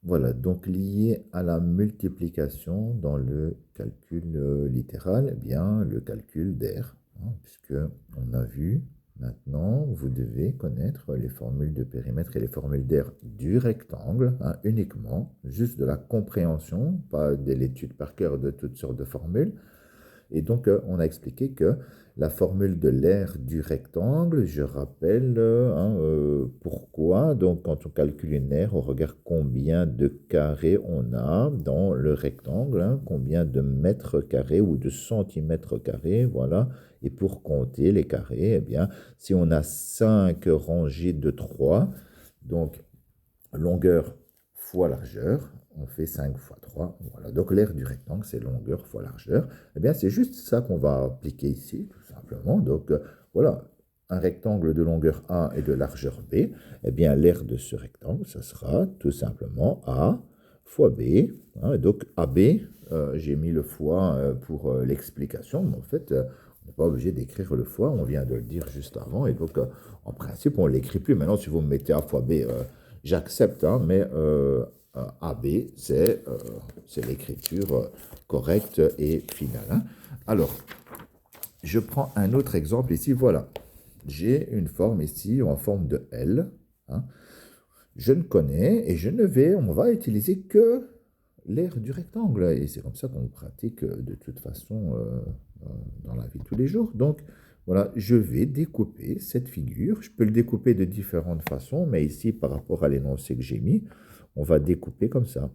Voilà, donc lié à la multiplication dans le calcul littéral, eh bien le calcul d'air, hein, puisque on a vu maintenant, vous devez connaître les formules de périmètre et les formules d'air du rectangle, hein, uniquement, juste de la compréhension, pas de l'étude par cœur de toutes sortes de formules. Et donc, on a expliqué que la formule de l'aire du rectangle, je rappelle pourquoi. Donc, quand on calcule une aire, on regarde combien de carrés on a dans le rectangle, hein, combien de mètres carrés ou de centimètres carrés, voilà. Et pour compter les carrés, eh bien, si on a 5 rangées de 3, donc longueur fois largeur, on fait 5 fois 3. Voilà. Donc l'aire du rectangle, c'est longueur fois largeur. Eh bien, c'est juste ça qu'on va appliquer ici, tout simplement. Donc voilà, un rectangle de longueur A et de largeur B. Eh bien, l'aire de ce rectangle, ça sera tout simplement A fois B. Hein. Donc AB, j'ai mis le fois pour l'explication, mais en fait, on n'est pas obligé d'écrire le fois, on vient de le dire juste avant. Et donc, en principe, on ne l'écrit plus. Maintenant, si vous me mettez A fois B, j'accepte, hein, mais AB, c'est l'écriture correcte et finale. Hein. Alors, je prends un autre exemple ici. Voilà, j'ai une forme ici en forme de L. Hein. Je ne connais et on va utiliser que l'aire du rectangle. Et c'est comme ça qu'on pratique de toute façon dans la vie de tous les jours. Donc, voilà, je vais découper cette figure. Je peux le découper de différentes façons, mais ici, par rapport à l'énoncé que j'ai mis, on va découper comme ça.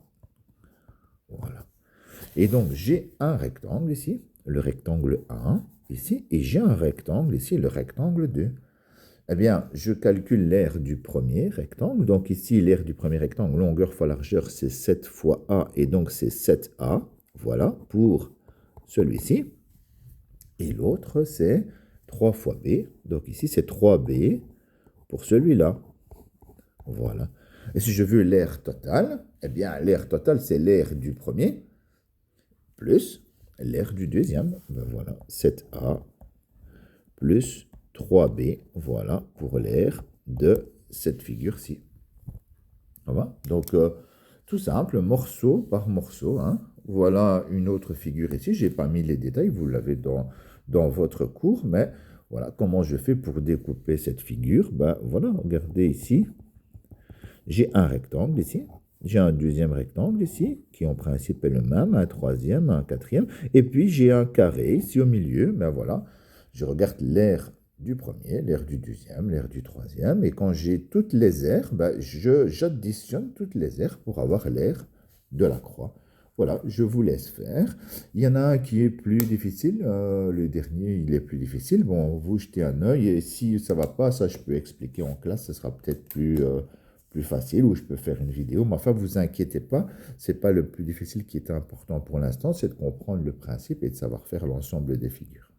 Voilà. Et donc, j'ai un rectangle ici, le rectangle 1, ici, et j'ai un rectangle ici, le rectangle 2. Eh bien, je calcule l'aire du premier rectangle. Donc ici, l'aire du premier rectangle, longueur fois largeur, c'est 7 fois A, et donc c'est 7A. Voilà, pour celui-ci. Et l'autre, c'est 3 fois B. Donc ici, c'est 3B pour celui-là. Voilà. Et si je veux l'aire totale, eh bien, l'aire totale, c'est l'aire du premier plus l'aire du deuxième. Ben voilà, 7A plus 3B, voilà, pour l'aire de cette figure-ci. Donc, tout simple, morceau par morceau. Hein. Voilà une autre figure ici. Je n'ai pas mis les détails, vous l'avez dans votre cours, mais voilà comment je fais pour découper cette figure. Ben, voilà, regardez ici. J'ai un rectangle ici. J'ai un deuxième rectangle ici, qui en principe est le même, un troisième, un quatrième. Et puis, j'ai un carré ici au milieu. Ben voilà, je regarde l'aire du premier, l'aire du deuxième, l'aire du troisième. Et quand j'ai toutes les aires, ben j'additionne toutes les aires pour avoir l'aire de la croix. Voilà, je vous laisse faire. Il y en a un qui est plus difficile. Le dernier, il est plus difficile. Bon, vous jetez un œil. Et si ça ne va pas, ça, je peux expliquer en classe. Ce sera peut-être plus facile, ou je peux faire une vidéo. Mais enfin, vous inquiétez pas, ce n'est pas le plus difficile qui est important pour l'instant, c'est de comprendre le principe et de savoir faire l'ensemble des figures.